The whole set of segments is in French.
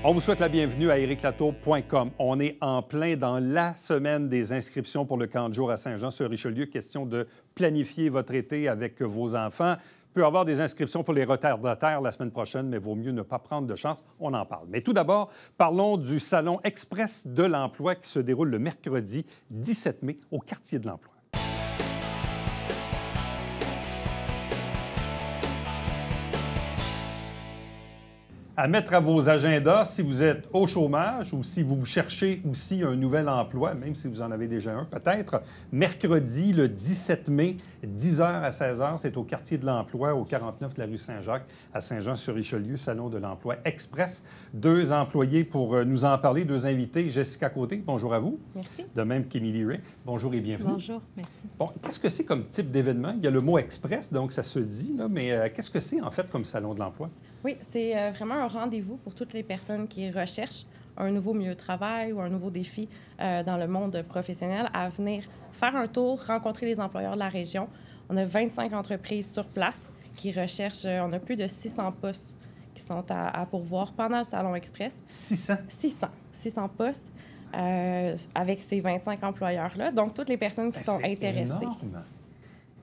On vous souhaite la bienvenue à ericlatour.com. On est en plein dans la semaine des inscriptions pour le camp de jour à Saint-Jean-sur-Richelieu. Question de planifier votre été avec vos enfants. Il peut y avoir des inscriptions pour les retardataires la semaine prochaine, mais vaut mieux ne pas prendre de chance. On en parle. Mais tout d'abord, parlons du Salon Express de l'emploi qui se déroule le mercredi 17 mai au Quartier de l'Emploi. À mettre à vos agendas si vous êtes au chômage ou si vous cherchez aussi un nouvel emploi, même si vous en avez déjà un peut-être. Mercredi, le 17 mai, 10h à 16h, c'est au Quartier de l'Emploi, au 49 de la rue Saint-Jacques, à Saint-Jean-sur-Richelieu, Salon de l'Emploi Express. Deux employés pour nous en parler, deux invités. Jessica Côté, bonjour à vous. Merci. De même qu'Émilie Ray. Bonjour et bienvenue. Bonjour, merci. Bon, qu'est-ce que c'est comme type d'événement? Il y a le mot express, donc ça se dit, là, mais qu'est-ce que c'est en fait comme Salon de l'Emploi? Oui, c'est vraiment un rendez-vous pour toutes les personnes qui recherchent un nouveau milieu de travail ou un nouveau défi dans le monde professionnel à venir faire un tour, rencontrer les employeurs de la région. On a 25 entreprises sur place qui recherchent, on a plus de 600 postes qui sont à pourvoir pendant le Salon Express. 600? 600 postes avec ces 25 employeurs-là. Donc, toutes les personnes qui sont intéressées. Énorme.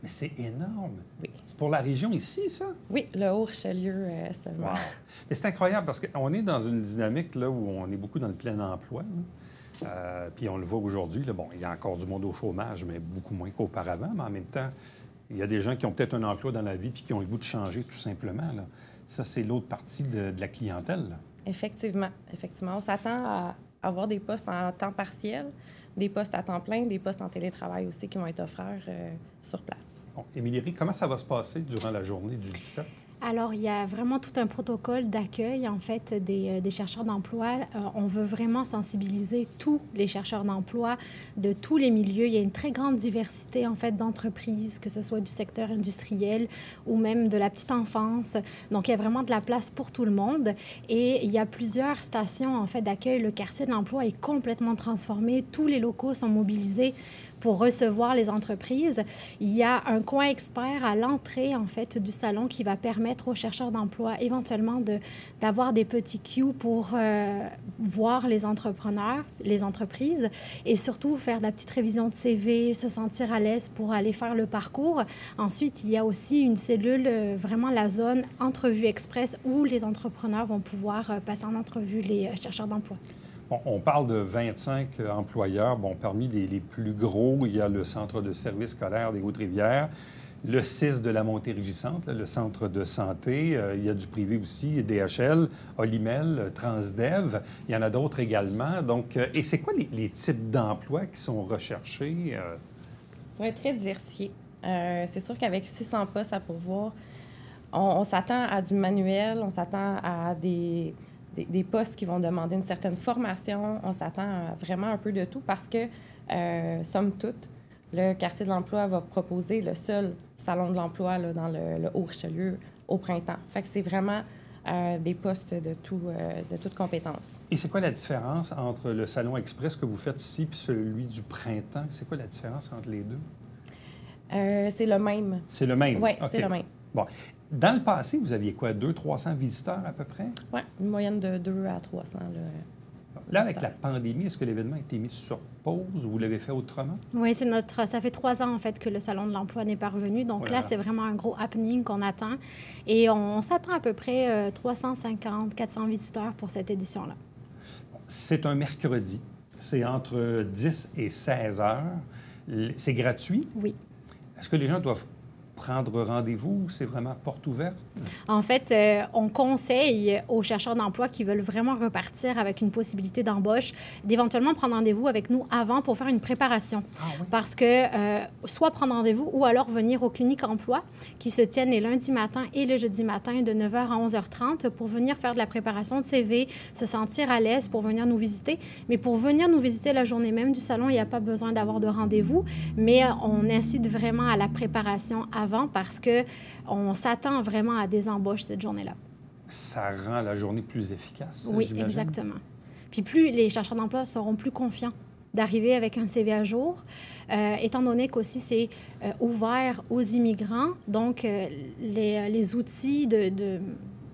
Mais c'est énorme. Oui. C'est pour la région ici, ça? Oui, le Haut-Richelieu seulement. Wow. Mais c'est incroyable parce qu'on est dans une dynamique là, où on est beaucoup dans le plein emploi. Puis on le voit aujourd'hui. Bon, il y a encore du monde au chômage, mais beaucoup moins qu'auparavant. Mais en même temps, il y a des gens qui ont peut-être un emploi dans la vie puis qui ont le goût de changer tout simplement. Là. Ça, c'est l'autre partie de la clientèle. Là. Effectivement. On s'attend à avoir des postes en temps partiel, des postes à temps plein, des postes en télétravail aussi qui vont être offerts sur place. Bon, Émilie, comment ça va se passer durant la journée du 17? Alors, il y a vraiment tout un protocole d'accueil, en fait, des chercheurs d'emploi. On veut vraiment sensibiliser tous les chercheurs d'emploi de tous les milieux. Il y a une très grande diversité, en fait, d'entreprises, que ce soit du secteur industriel ou même de la petite enfance. Donc, il y a vraiment de la place pour tout le monde. Et il y a plusieurs stations, en fait, d'accueil. Le quartier de l'emploi est complètement transformé. Tous les locaux sont mobilisés pour recevoir les entreprises. Il y a un coin expert à l'entrée, en fait, du salon qui va permettre aux chercheurs d'emploi éventuellement d'avoir des petits cues pour voir les entrepreneurs, les entreprises et surtout faire de la petite révision de CV, se sentir à l'aise pour aller faire le parcours. Ensuite, il y a aussi une cellule, vraiment la zone entrevue express où les entrepreneurs vont pouvoir passer en entrevue les chercheurs d'emploi. Bon, on parle de 25 employeurs. Bon, parmi les plus gros, il y a le Centre de services scolaires des Hautes-Rivières, le CIS de la Montérégie-Centre, le Centre de santé. Il y a du privé aussi, DHL, Olimel, Transdev. Il y en a d'autres également. Donc, et c'est quoi les types d'emplois qui sont recherchés? Ça va être très diversifié. C'est sûr qu'avec 600 postes à pourvoir, on s'attend à du manuel, on s'attend à des postes qui vont demander une certaine formation. On s'attend à vraiment un peu de tout parce que, somme toute, le Quartier de l'Emploi va proposer le seul salon de l'emploi là, dans le Haut-Richelieu au printemps. Fait que c'est vraiment des postes de toute compétence. Et c'est quoi la différence entre le Salon Express que vous faites ici et celui du printemps? C'est quoi la différence entre les deux? C'est le même. C'est le même? Oui, okay. C'est le même. Bon. Dans le passé, vous aviez quoi, 200-300 visiteurs à peu près? Oui, une moyenne de 2 à 300. Là, avec la pandémie, est-ce que l'événement a été mis sur pause ou vous l'avez fait autrement? Oui, ça fait 3 ans, en fait, que le Salon de l'emploi n'est pas revenu. Donc là, c'est vraiment un gros happening qu'on attend. Et on s'attend à peu près 350-400 visiteurs pour cette édition-là. C'est un mercredi. C'est entre 10 et 16 heures. C'est gratuit? Oui. Est-ce que les gens doivent prendre rendez-vous? C'est vraiment porte ouverte? En fait, on conseille aux chercheurs d'emploi qui veulent vraiment repartir avec une possibilité d'embauche d'éventuellement prendre rendez-vous avec nous avant pour faire une préparation. Ah, oui. Parce que soit prendre rendez-vous ou alors venir aux cliniques emploi qui se tiennent les lundis matins et les jeudis matins de 9h à 11h30 pour venir faire de la préparation de CV, se sentir à l'aise pour venir nous visiter. Mais pour venir nous visiter la journée même du salon, il n'y a pas besoin d'avoir de rendez-vous, mais on incite vraiment à la préparation avant parce qu'on s'attend vraiment à des embauches cette journée-là. Ça rend la journée plus efficace, oui, j'imagine? Exactement. Puis plus les chercheurs d'emploi seront plus confiants d'arriver avec un CV à jour, étant donné qu'aussi c'est ouvert aux immigrants. Donc, les outils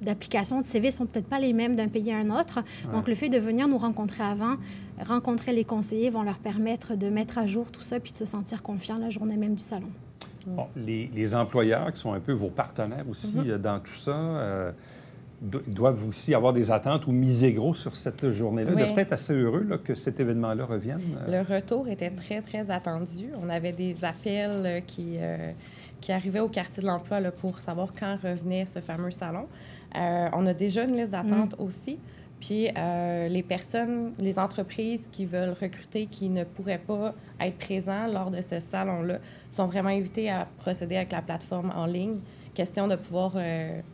d'applications de CV ne sont peut-être pas les mêmes d'un pays à un autre. Ouais. Donc, le fait de venir nous rencontrer avant, rencontrer les conseillers vont leur permettre de mettre à jour tout ça puis de se sentir confiants la journée même du salon. Bon, les employeurs qui sont un peu vos partenaires aussi dans tout ça, doivent aussi avoir des attentes ou miser gros sur cette journée-là. Oui. Ils doivent être assez heureux là, que cet événement-là revienne. Le retour était très, très attendu. On avait des appels qui arrivaient au quartier de l'emploi là, pour savoir quand revenait ce fameux salon. On a déjà une liste d'attente aussi. Puis les personnes, les entreprises qui veulent recruter, qui ne pourraient pas être présents lors de ce salon-là, sont vraiment invitées à procéder avec la plateforme en ligne. Question de pouvoir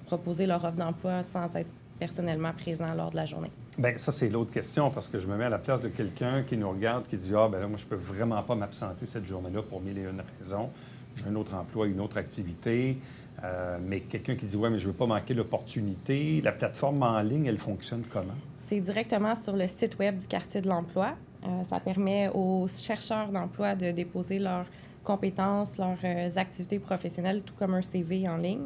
proposer leur offre d'emploi sans être personnellement présent lors de la journée. Bien, ça, c'est l'autre question, parce que je me mets à la place de quelqu'un qui nous regarde, qui dit « Ah, bien là, moi, je peux vraiment pas m'absenter cette journée-là pour mille et une raisons. J'ai un autre emploi, une autre activité. Mais quelqu'un qui dit « Ouais, mais je veux pas manquer l'opportunité. » La plateforme en ligne, elle fonctionne comment? C'est directement sur le site Web du quartier de l'emploi. Ça permet aux chercheurs d'emploi de déposer leurs compétences, leurs activités professionnelles, tout comme un CV en ligne.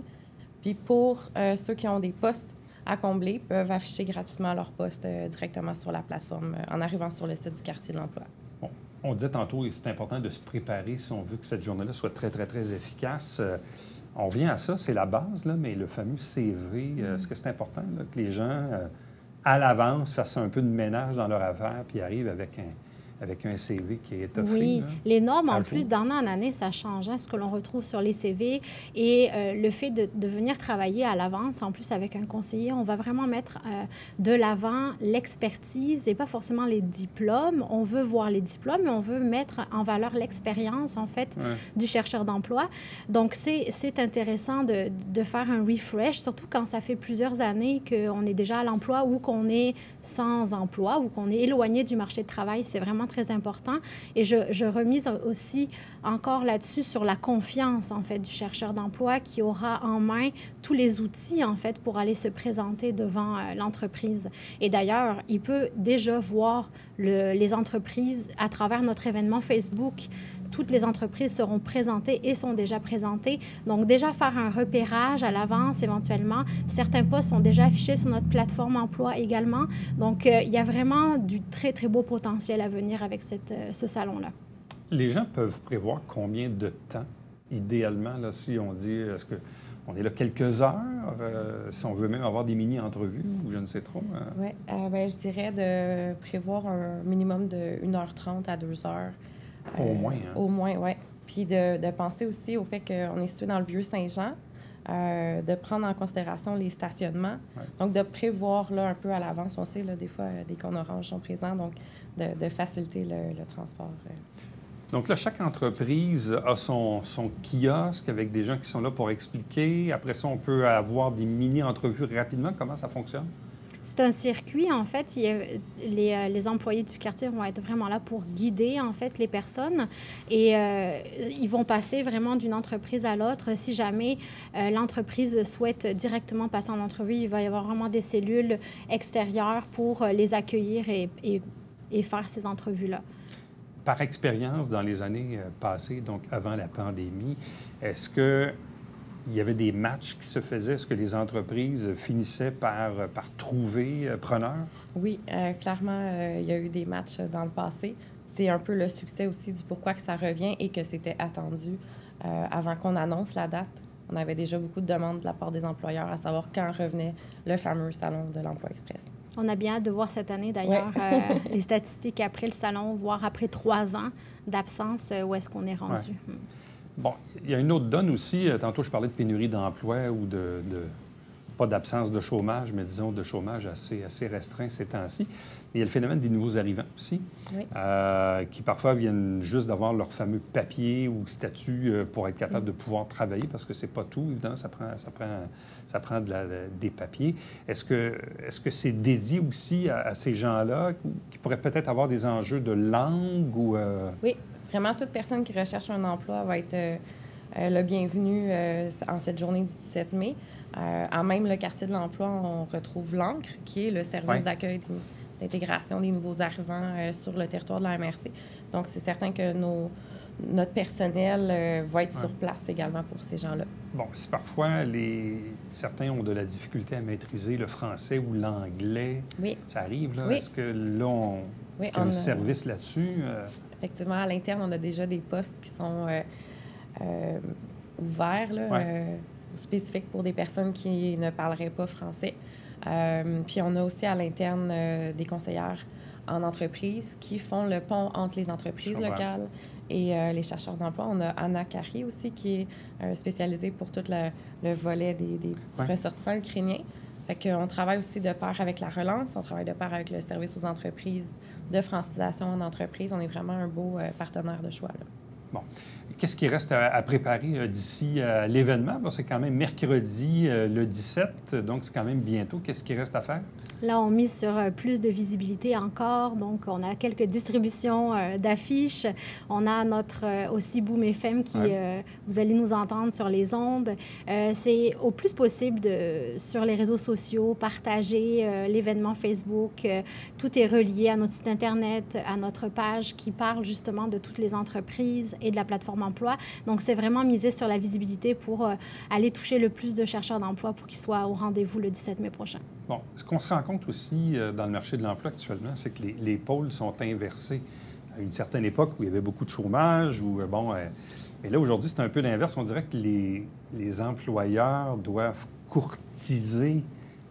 Puis pour ceux qui ont des postes à combler, peuvent afficher gratuitement leur poste directement sur la plateforme en arrivant sur le site du quartier de l'emploi. Bon, on disait tantôt, et c'est important de se préparer si on veut que cette journée-là soit très, très, très efficace. On revient à ça, c'est la base, là, mais le fameux CV, est-ce que c'est important là, que les gens, à l'avance, fassent un peu de ménage dans leur affaire puis arrivent avec un CV qui est étoffé? Oui, là? les normes, en Un plus, jour. d'année en année, ça change. Ce que l'on retrouve sur les CV et le fait de venir travailler à l'avance, en plus avec un conseiller, on va vraiment mettre de l'avant l'expertise et pas forcément les diplômes. On veut voir les diplômes, mais on veut mettre en valeur l'expérience, en fait, du chercheur d'emploi. Donc, c'est intéressant de faire un refresh, surtout quand ça fait plusieurs années qu'on est déjà à l'emploi ou qu'on est sans emploi ou qu'on est éloigné du marché de travail. C'est vraiment très important. Et je remise aussi encore là-dessus sur la confiance, en fait, du chercheur d'emploi qui aura en main tous les outils, en fait, pour aller se présenter devant l'entreprise. Et d'ailleurs, il peut déjà voir les entreprises à travers notre événement Facebook. Toutes les entreprises seront présentées et sont déjà présentées. Donc, déjà faire un repérage à l'avance, éventuellement. Certains postes sont déjà affichés sur notre plateforme emploi également. Donc, il y a vraiment du très, très beau potentiel à venir avec ce salon-là. Les gens peuvent prévoir combien de temps, idéalement, là, si on dit, est-ce qu'on est là quelques heures, si on veut même avoir des mini-entrevues, ou je ne sais trop? Oui, je dirais de prévoir un minimum de 1h30 à 2h. Au moins, hein? Au moins, oui. Puis de penser aussi au fait qu'on est situé dans le Vieux-Saint-Jean, de prendre en considération les stationnements. Ouais. Donc, de prévoir là, un peu à l'avance. On sait, là, des fois, des cônes oranges sont présents, donc de faciliter le transport. Donc là, chaque entreprise a son kiosque avec des gens qui sont là pour expliquer. Après ça, on peut avoir des mini-entrevues rapidement. Comment ça fonctionne? C'est un circuit, en fait. Les employés du quartier vont être vraiment là pour guider, en fait, les personnes. Et ils vont passer vraiment d'une entreprise à l'autre. Si jamais l'entreprise souhaite directement passer en entrevue, il va y avoir vraiment des cellules extérieures pour les accueillir et faire ces entrevues-là. Par expérience, dans les années passées, donc avant la pandémie, est-ce qu'il y avait des matchs qui se faisaient? Est-ce que les entreprises finissaient par trouver preneurs? Oui, clairement, il y a eu des matchs dans le passé. C'est un peu le succès aussi du pourquoi que ça revient et que c'était attendu avant qu'on annonce la date. On avait déjà beaucoup de demandes de la part des employeurs à savoir quand revenait le fameux Salon de l'Emploi Express. On a bien hâte de voir cette année, d'ailleurs, les statistiques après le salon, voire après 3 ans d'absence, où est-ce qu'on est rendu. Ouais. Bon, il y a une autre donne aussi. Tantôt, je parlais de pénurie d'emploi ou pas d'absence de chômage, mais disons de chômage assez restreint ces temps-ci. Il y a le phénomène des nouveaux arrivants aussi, Oui. qui parfois viennent juste d'avoir leur fameux papier ou statut pour être capable de pouvoir travailler, parce que c'est pas tout, évidemment, ça prend des papiers. Est-ce que c'est dédié aussi à ces gens-là qui pourraient peut-être avoir des enjeux de langue ou... Oui, vraiment, toute personne qui recherche un emploi va être le bienvenu en cette journée du 17 mai. À même le quartier de l'emploi, on retrouve l'ANCRE, qui est le service d'accueil d'intégration des nouveaux arrivants sur le territoire de la MRC. Donc, c'est certain que notre personnel va être sur place également pour ces gens-là. Bon, si parfois certains ont de la difficulté à maîtriser le français ou l'anglais, ça arrive, là? Est-ce que là, est-ce qu'il y a un service là-dessus? Effectivement, à l'interne, on a déjà des postes qui sont ouverts, là, spécifiques pour des personnes qui ne parleraient pas français. Puis on a aussi à l'interne des conseillères en entreprise qui font le pont entre les entreprises locales et les chercheurs d'emploi. On a Anna Carrier aussi qui est spécialisée pour tout le volet des ressortissants ukrainiens. Fait qu'on travaille aussi de pair avec la relance, on travaille de pair avec le service aux entreprises de francisation en entreprise. On est vraiment un beau partenaire de choix, là. Bon. Qu'est-ce qui reste à préparer d'ici l'événement? Bon, c'est quand même mercredi le 17, donc c'est quand même bientôt. Qu'est-ce qui reste à faire? Là, on mise sur plus de visibilité encore. Donc, on a quelques distributions d'affiches. On a notre aussi Boom FM qui, vous allez nous entendre sur les ondes. C'est au plus possible sur les réseaux sociaux, partager l'événement Facebook. Tout est relié à notre site Internet, à notre page qui parle justement de toutes les entreprises et de la plateforme emploi. Donc, c'est vraiment misé sur la visibilité pour aller toucher le plus de chercheurs d'emploi pour qu'ils soient au rendez-vous le 17 mai prochain. Bon, ce qu'on se rend compte aussi dans le marché de l'emploi actuellement, c'est que les pôles sont inversés. À une certaine époque où il y avait beaucoup de chômage, mais là, aujourd'hui, c'est un peu l'inverse. On dirait que les employeurs doivent courtiser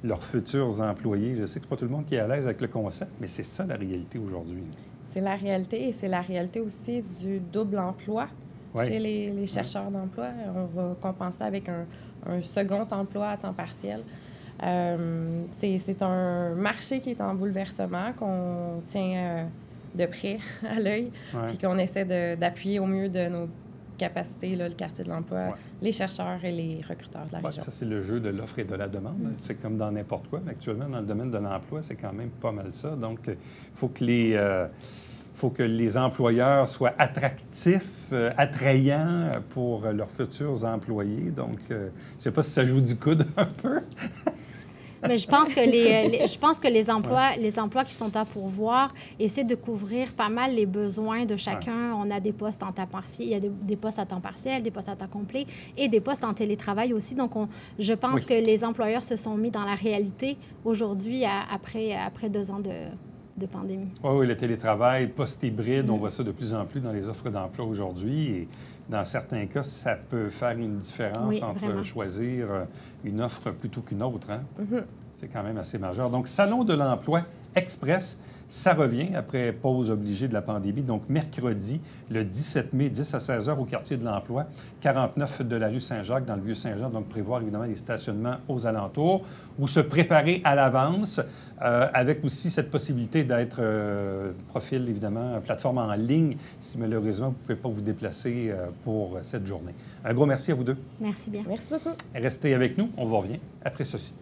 leurs futurs employés. Je sais que c'est pas tout le monde qui est à l'aise avec le concept, mais c'est ça la réalité aujourd'hui. C'est la réalité et c'est la réalité aussi du double emploi chez les chercheurs d'emploi. On va compenser avec un second emploi à temps partiel. C'est un marché qui est en bouleversement, qu'on tient de près à l'œil, puis qu'on essaie d'appuyer au mieux de nos capacités, là, le quartier de l'emploi, les chercheurs et les recruteurs de la région. Ça, c'est le jeu de l'offre et de la demande. C'est comme dans n'importe quoi, mais actuellement, dans le domaine de l'emploi, c'est quand même pas mal ça. Donc, il faut que les employeurs soient attractifs, attrayants pour leurs futurs employés. Donc, je ne sais pas si ça joue du coude un peu. Mais je pense que les emplois qui sont à pourvoir essaient de couvrir pas mal les besoins de chacun. On a des postes en temps partiel, il y a des postes à temps partiel, des postes à temps complet et des postes en télétravail aussi. Donc, je pense que les employeurs se sont mis dans la réalité aujourd'hui après 2 ans de pandémie. Oui, le télétravail post-hybride, on voit ça de plus en plus dans les offres d'emploi aujourd'hui. Et dans certains cas, ça peut faire une différence entre choisir une offre plutôt qu'une autre. Hein? C'est quand même assez majeur. Donc, Salon de l'emploi express, ça revient après pause obligée de la pandémie. Donc, mercredi, le 17 mai, 10 à 16 heures au quartier de l'emploi, 49 de la rue Saint-Jacques, dans le Vieux-Saint-Jean. Donc, prévoir évidemment les stationnements aux alentours ou se préparer à l'avance avec aussi cette possibilité d'être profil, évidemment, plateforme en ligne si malheureusement vous ne pouvez pas vous déplacer pour cette journée. Un gros merci à vous deux. Merci bien. Merci beaucoup. Restez avec nous. On vous revient après ceci.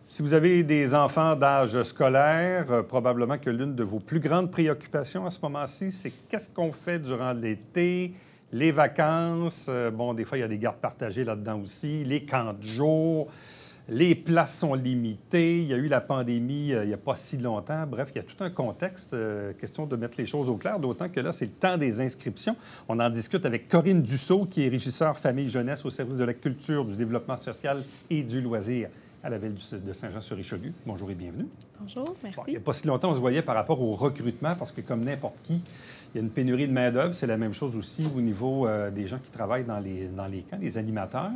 Si vous avez des enfants d'âge scolaire, probablement que l'une de vos plus grandes préoccupations à ce moment-ci, c'est qu'est-ce qu'on fait durant l'été, les vacances. Bon, des fois, il y a des gardes partagées là-dedans aussi, les camps de jour, les places sont limitées. Il y a eu la pandémie il n'y a pas si longtemps. Bref, il y a tout un contexte. Question de mettre les choses au clair, d'autant que là, c'est le temps des inscriptions. On en discute avec Corinne Dussault, qui est régisseur famille-jeunesse au service de la culture, du développement social et du loisir à la ville de Saint-Jean-sur-Richelieu. Bonjour et bienvenue. Bonjour, merci. Bon, il n'y a pas si longtemps, on se voyait par rapport au recrutement, parce que comme n'importe qui, il y a une pénurie de main-d'œuvre. C'est la même chose aussi au niveau des gens qui travaillent dans les camps, les animateurs.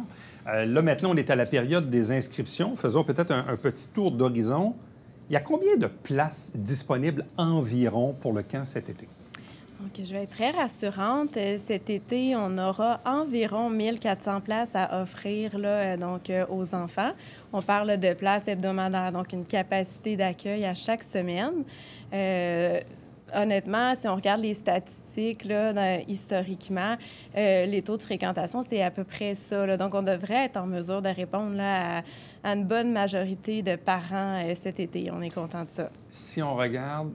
Là, maintenant, on est à la période des inscriptions. Faisons peut-être un petit tour d'horizon. Il y a combien de places disponibles environ pour le camp cet été? Donc, je vais être très rassurante. Cet été, on aura environ 1400 places à offrir là, donc, aux enfants. On parle de places hebdomadaires, donc une capacité d'accueil à chaque semaine. Honnêtement, si on regarde les statistiques là, historiquement, les taux de fréquentation, c'est à peu près ça, là. Donc, on devrait être en mesure de répondre là, à une bonne majorité de parents cet été. On est content de ça. Si on regarde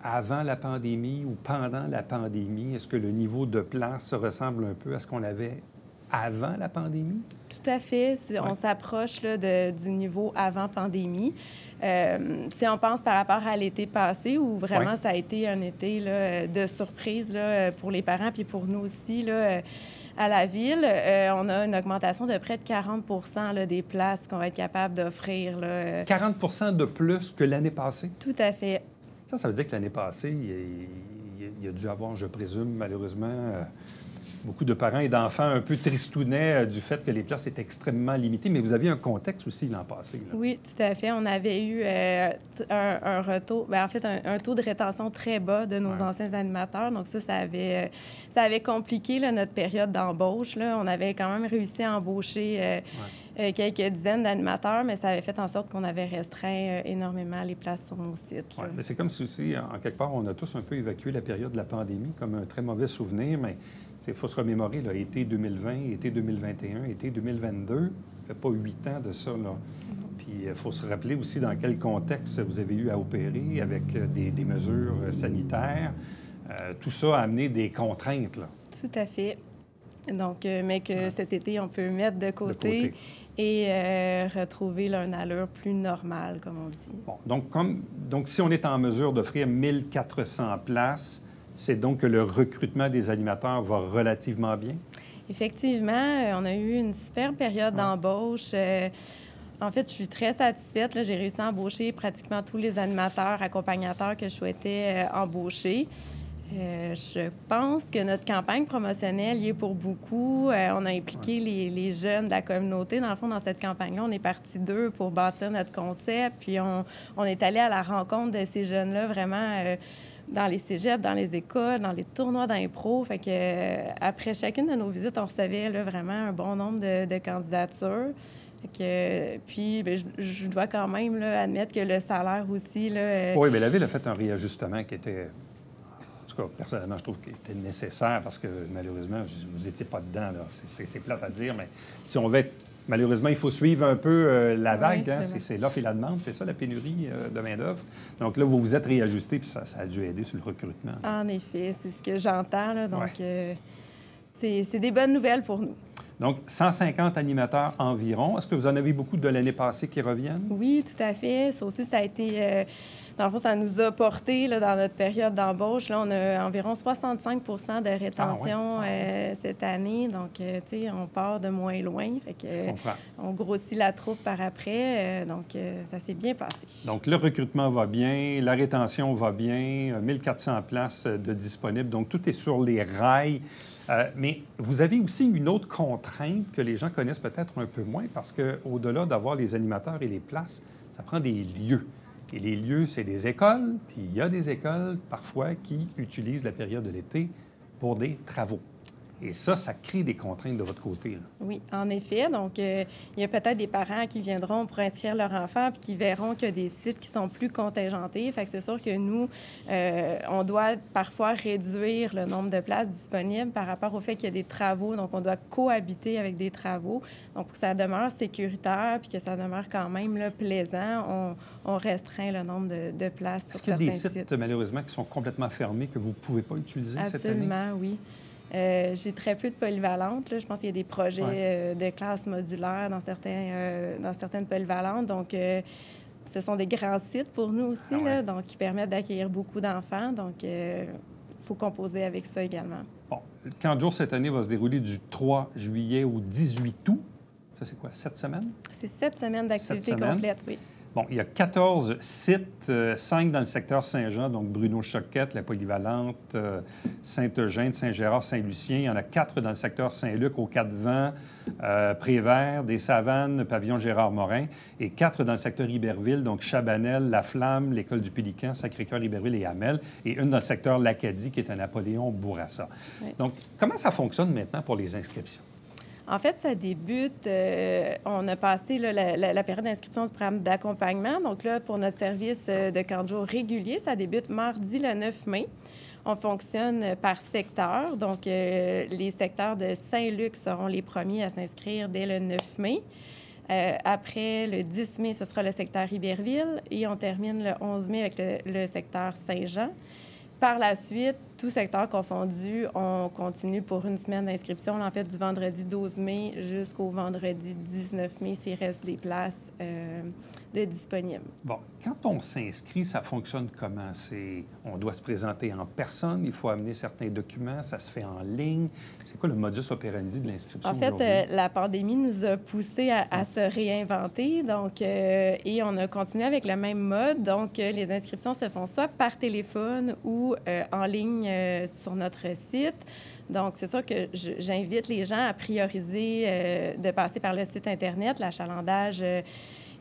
avant la pandémie ou pendant la pandémie, est-ce que le niveau de place ressemble un peu à ce qu'on avait avant la pandémie? Tout à fait. On s'approche là, du niveau avant pandémie. Si on pense par rapport à l'été passé, où vraiment ça a été un été là, de surprise là, pour les parents puis pour nous aussi là, à la ville, on a une augmentation de près de 40 là, des places qu'on va être capable d'offrir. 40 de plus que l'année passée? Tout à fait. Ça veut dire que l'année passée, il y a dû avoir, je présume, malheureusement, beaucoup de parents et d'enfants un peu tristounets du fait que les places étaient extrêmement limitées. Mais vous aviez un contexte aussi l'an passé. Là. Oui, tout à fait. On avait eu un retour, bien, en fait, un taux de rétention très bas de nos anciens animateurs. Donc ça avait compliqué là, notre période d'embauche. Là. On avait quand même réussi à embaucher quelques dizaines d'animateurs, mais ça avait fait en sorte qu'on avait restreint énormément les places sur nos sites. Oui, mais c'est comme si aussi, en quelque part, on a tous un peu évacué la période de la pandémie comme un très mauvais souvenir, mais il faut se remémorer, là, été 2020, été 2021, été 2022, ça fait pas 8 ans de ça, là. Puis il faut se rappeler aussi dans quel contexte vous avez eu à opérer avec des mesures sanitaires. Tout ça a amené des contraintes, là. Tout à fait. Donc, mais que cet été, on peut mettre de côté. Et retrouver là, une allure plus normale, comme on dit. Bon, donc, si on est en mesure d'offrir 1400 places, c'est donc que le recrutement des animateurs va relativement bien? Effectivement, on a eu une super période d'embauche. En fait, je suis très satisfaite. J'ai réussi à embaucher pratiquement tous les animateurs, accompagnateurs que je souhaitais embaucher. Je pense que notre campagne promotionnelle y est pour beaucoup. On a impliqué les jeunes de la communauté. Dans le fond, dans cette campagne-là, on est parti d'eux pour bâtir notre concept. Puis on est allé à la rencontre de ces jeunes-là vraiment dans les cégeps, dans les écoles, dans les tournois d'impro. Fait que après chacune de nos visites, on recevait là, vraiment un bon nombre de candidatures. Puis, bien, je dois quand même là, admettre que le salaire aussi... Là, oui, mais la Ville a fait un réajustement qui était... En tout cas, personnellement, je trouve qu'il était nécessaire parce que, malheureusement, vous n'étiez pas dedans. C'est plate à dire, mais si on veut être... Malheureusement, il faut suivre un peu la vague. Hein? C'est l'offre et la demande. C'est ça, la pénurie de main-d'œuvre. Donc là, vous vous êtes réajusté, puis ça a dû aider sur le recrutement. En effet, c'est ce que j'entends. Là, donc, c'est des bonnes nouvelles pour nous. Donc, 150 animateurs environ. Est-ce que vous en avez beaucoup de l'année passée qui reviennent? Oui, tout à fait. Ça aussi, ça a été... dans le fond, ça nous a porté là, dans notre période d'embauche. Là, on a environ 65 de rétention cette année. Donc, tu sais, on part de moins loin. Fait que, on grossit la troupe par après. Donc, ça s'est bien passé. Donc, le recrutement va bien, la rétention va bien, 1400 places de disponibles. Donc, tout est sur les rails. Mais vous avez aussi une autre contrainte que les gens connaissent peut-être un peu moins parce qu'au-delà d'avoir les animateurs et les places, ça prend des lieux. Et les lieux, c'est des écoles, puis il y a des écoles parfois qui utilisent la période de l'été pour des travaux. Et ça crée des contraintes de votre côté. Là. Oui, en effet. Donc, il y a peut-être des parents qui viendront pour inscrire leur enfant puis qui verront qu'il y a des sites qui sont plus contingentés. Fait que c'est sûr que nous, on doit parfois réduire le nombre de places disponibles par rapport au fait qu'il y a des travaux. Donc, on doit cohabiter avec des travaux. Donc, pour que ça demeure sécuritaire puis que ça demeure quand même là, plaisant, on restreint le nombre de places sur certains sites. Est-ce qu'il y a des sites, malheureusement, qui sont complètement fermés que vous ne pouvez pas utiliser cette année? Absolument, oui. J'ai très peu de polyvalentes. Là. Je pense qu'il y a des projets de classes modulaires dans certaines polyvalentes. Donc, ce sont des grands sites pour nous aussi, là, donc qui permettent d'accueillir beaucoup d'enfants. Donc, il faut composer avec ça également. Bon, le camp de jour cette année va se dérouler du 3 juillet au 18 août. Ça, c'est quoi, 7 semaines? C'est 7 semaines d'activité complète, oui. Bon, il y a 14 sites, 5 dans le secteur Saint-Jean, donc Bruno-Choquette, la Polyvalente, Saint-Eugène, Saint-Gérard, Saint-Lucien. Il y en a 4 dans le secteur Saint-Luc, aux Quatre-Vents, Prévert, des Savanes, Pavillon Gérard-Morin, et 4 dans le secteur Iberville, donc Chabanel, La Flamme, l'École du Pélican, Sacré-Cœur, Iberville et Hamel, et une dans le secteur l'Acadie, qui est à Napoléon-Bourassa. Oui. Donc, comment ça fonctionne maintenant pour les inscriptions? En fait, ça débute, on a passé là, la période d'inscription du programme d'accompagnement. Donc là, pour notre service de camp de jour régulier, ça débute mardi le 9 mai. On fonctionne par secteur. Donc, les secteurs de Saint-Luc seront les premiers à s'inscrire dès le 9 mai. Après, le 10 mai, ce sera le secteur Iberville et on termine le 11 mai avec le secteur Saint-Jean. Par la suite, tout secteur confondu, on continue pour une semaine d'inscription, en fait, du vendredi 12 mai jusqu'au vendredi 19 mai, s'il reste des places de disponibles. Bon, quand on s'inscrit, ça fonctionne comment? On doit se présenter en personne, il faut amener certains documents, ça se fait en ligne. C'est quoi le modus operandi de l'inscription En fait, aujourd'hui? la pandémie nous a poussés à se réinventer, donc, et on a continué avec le même mode. Donc, les inscriptions se font soit par téléphone ou en ligne sur notre site. Donc, c'est sûr que j'invite les gens à prioriser de passer par le site Internet. L'achalandage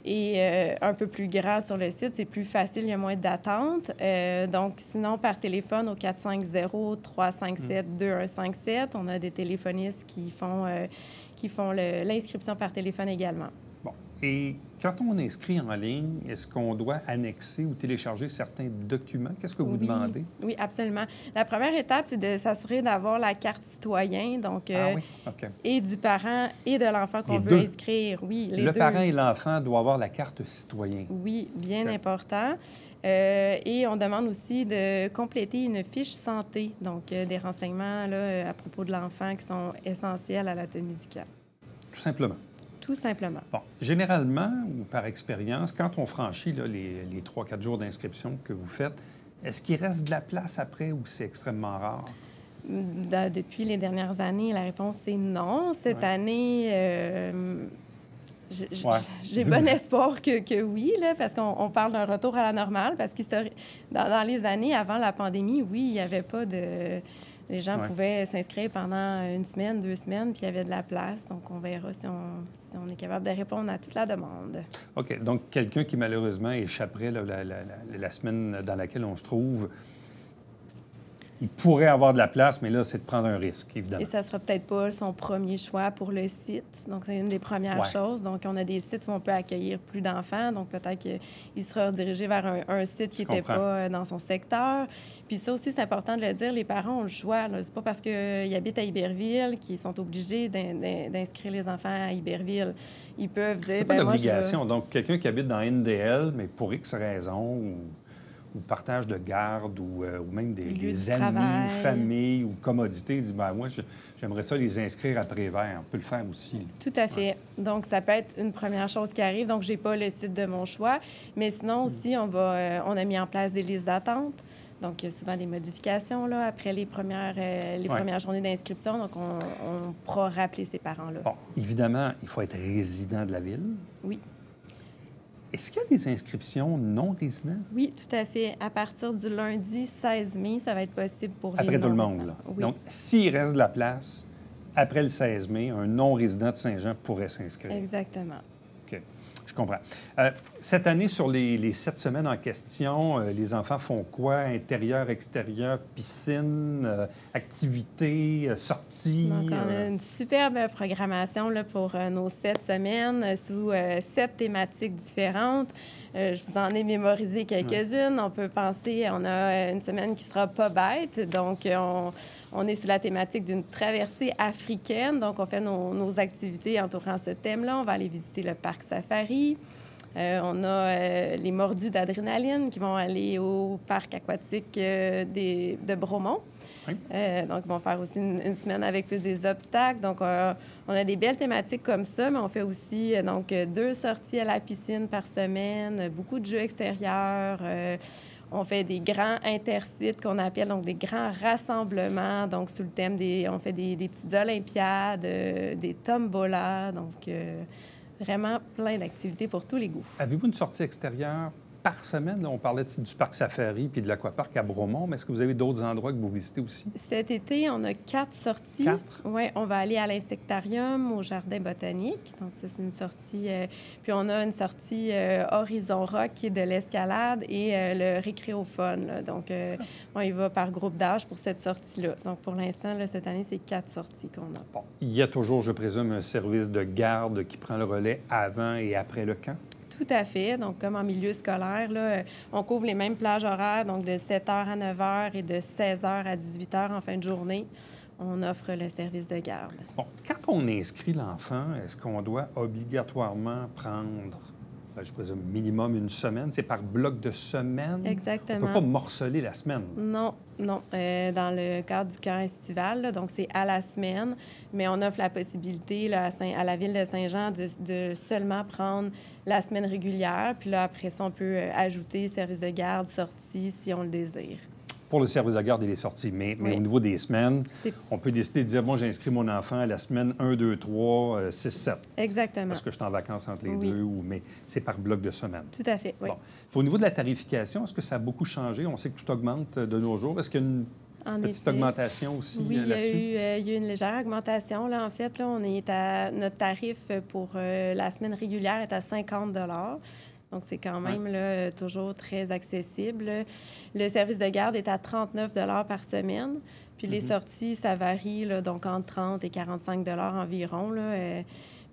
est un peu plus grand sur le site. C'est plus facile, il y a moins d'attente. Donc, sinon, par téléphone au 450-357-2157. On a des téléphonistes qui font l'inscription par téléphone également. Bon, et quand on inscrit en ligne, est-ce qu'on doit annexer ou télécharger certains documents? Qu'est-ce que vous demandez? Oui, absolument. La première étape, c'est de s'assurer d'avoir la carte citoyen, donc, OK. et du parent et de l'enfant qu'on veut inscrire. Oui, les deux. Le parent et l'enfant doivent avoir la carte citoyen. Oui, bien important. Et on demande aussi de compléter une fiche santé, donc des renseignements là, à propos de l'enfant qui sont essentiels à la tenue du camp. Tout simplement. Tout simplement. Bon, généralement, ou par expérience, quand on franchit là, les 3-4 jours d'inscription que vous faites, est-ce qu'il reste de la place après ou c'est extrêmement rare? Depuis les dernières années, la réponse est non. Cette année, j'ai bon espoir que oui, là, parce qu'on parle d'un retour à la normale, parce que dans les années avant la pandémie, oui, il n'y avait pas de... Les gens pouvaient s'inscrire pendant 1 semaine, 2 semaines, puis il y avait de la place. Donc, on verra si on est capable de répondre à toute la demande. OK. Donc, quelqu'un qui, malheureusement, échapperait là, la semaine dans laquelle on se trouve, il pourrait avoir de la place, mais là, c'est de prendre un risque, évidemment. Et ça ne sera peut-être pas son premier choix pour le site. Donc, c'est une des premières choses. Donc, on a des sites où on peut accueillir plus d'enfants. Donc, peut-être qu'il sera redirigé vers un site qui n'était pas dans son secteur. Puis ça aussi, c'est important de le dire, les parents ont le choix. Ce n'est pas parce qu'ils habitent à Iberville qu'ils sont obligés d'inscrire les enfants à Iberville. Ils peuvent dire... C'est pas d'obligation. Donc, quelqu'un qui habite dans NDL, mais pour X raisons... ou partage de garde, ou même des amis, famille ou commodité, dit ben, moi, j'aimerais ça les inscrire à Prévert. On peut le faire aussi. Tout à fait. Donc, ça peut être une première chose qui arrive. Donc, je n'ai pas le site de mon choix. Mais sinon aussi, on a mis en place des listes d'attente. Donc, il y a souvent des modifications là, après les premières journées d'inscription. Donc, on pourra rappeler ces parents-là. Bon, évidemment, il faut être résident de la ville. Oui. Est-ce qu'il y a des inscriptions non résidents? Oui, tout à fait. À partir du lundi 16 mai, ça va être possible pour les non-résidents. Après tout le monde, là. Oui. Donc, s'il reste de la place, après le 16 mai, un non-résident de Saint-Jean pourrait s'inscrire. Exactement. OK. Je comprends. Cette année, sur les 7 semaines en question, les enfants font quoi? Intérieur, extérieur, piscine, activités, sorties? Donc, on a une superbe programmation là, pour nos 7 semaines sous 7 thématiques différentes. Je vous en ai mémorisé quelques-unes. On peut penser, on a une semaine qui sera pas bête. Donc, on est sous la thématique d'une traversée africaine. Donc, on fait nos activités entourant ce thème-là. On va aller visiter le parc safari. On a les mordus d'adrénaline qui vont aller au parc aquatique de Bromont. Oui. Donc, ils vont faire aussi une semaine avec plus des obstacles. Donc, on a des belles thématiques comme ça, mais on fait aussi 2 sorties à la piscine par semaine, beaucoup de jeux extérieurs. On fait des grands intersites qu'on appelle donc des grands rassemblements. Donc, sous le thème on fait des petites olympiades, des tombolas. Donc, Vraiment plein d'activités pour tous les goûts. Avez-vous une sortie extérieure par semaine? Là, on parlait du parc Safari puis de l'aquapark à Bromont, mais est-ce que vous avez d'autres endroits que vous visitez aussi? Cet été, on a 4 sorties. 4? Oui, on va aller à l'insectarium, au jardin botanique. Donc, ça, c'est une sortie. Puis, on a une sortie Horizon Rock qui est de l'escalade et le récréophone. Là. Donc, on y va par groupe d'âge pour cette sortie-là. Donc, pour l'instant, là, cette année, c'est 4 sorties qu'on a. Bon. Il y a toujours, je présume, un service de garde qui prend le relais avant et après le camp? Tout à fait. Donc, comme en milieu scolaire, là, on couvre les mêmes plages horaires, donc de 7 h à 9 h et de 16 h à 18 h en fin de journée. On offre le service de garde. Bon, quand on inscrit l'enfant, est-ce qu'on doit obligatoirement prendre, je présume, minimum une semaine? C'est par bloc de semaine? Exactement. On ne peut pas morceler la semaine? Non, non. Dans le cadre du camp estival, là, donc c'est à la semaine, mais on offre la possibilité là, à la Ville de Saint-Jean de seulement prendre la semaine régulière. Puis là, après ça, on peut ajouter service de garde, sortie, si on le désire. Pour le service de garde et les sorties. Mais Oui. au niveau des semaines, on peut décider de dire, bon, j'inscris mon enfant à la semaine 1, 2, 3, 6, 7. Exactement. Parce que je suis en vacances entre les Oui. deux, mais c'est par bloc de semaine. Tout à fait, oui. Bon. Au niveau de la tarification, est-ce que ça a beaucoup changé? On sait que tout augmente de nos jours. Est-ce qu'il y a une petite augmentation aussi oui, là-dessus? il y a eu une légère augmentation. Là, en fait, là, on est à notre tarif pour la semaine régulière est à 50 $. Donc, c'est quand même là, toujours très accessible. Le service de garde est à 39 $ par semaine. Puis les sorties, ça varie là, donc entre 30 et 45 $ environ. Là,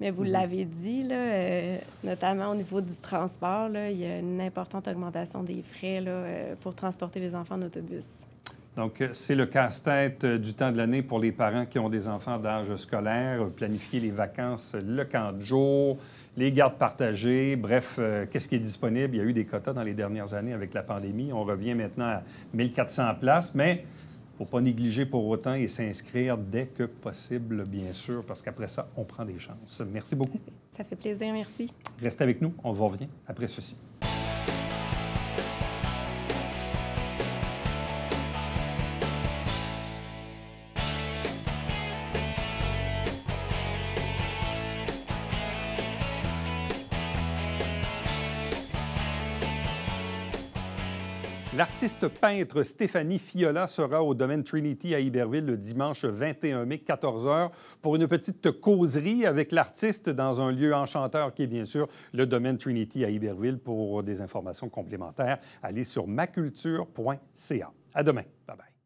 mais vous l'avez dit, là, notamment au niveau du transport, là, il y a une importante augmentation des frais là, pour transporter les enfants en autobus. Donc, c'est le casse-tête du temps de l'année pour les parents qui ont des enfants d'âge scolaire, planifier les vacances, le camp de jour, les gardes partagées, bref, qu'est-ce qui est disponible? Il y a eu des quotas dans les dernières années avec la pandémie. On revient maintenant à 1400 places, mais il ne faut pas négliger pour autant et s'inscrire dès que possible, bien sûr, parce qu'après ça, on prend des chances. Merci beaucoup. Ça fait plaisir, merci. Restez avec nous, on vous revient après ceci. L'artiste peintre Stéphanie Fiola sera au domaine Trinity à Iberville le dimanche 21 mai, 14 h, pour une petite causerie avec l'artiste dans un lieu enchanteur qui est bien sûr le domaine Trinity à Iberville. Pour des informations complémentaires, allez sur maculture.ca. À demain. Bye bye.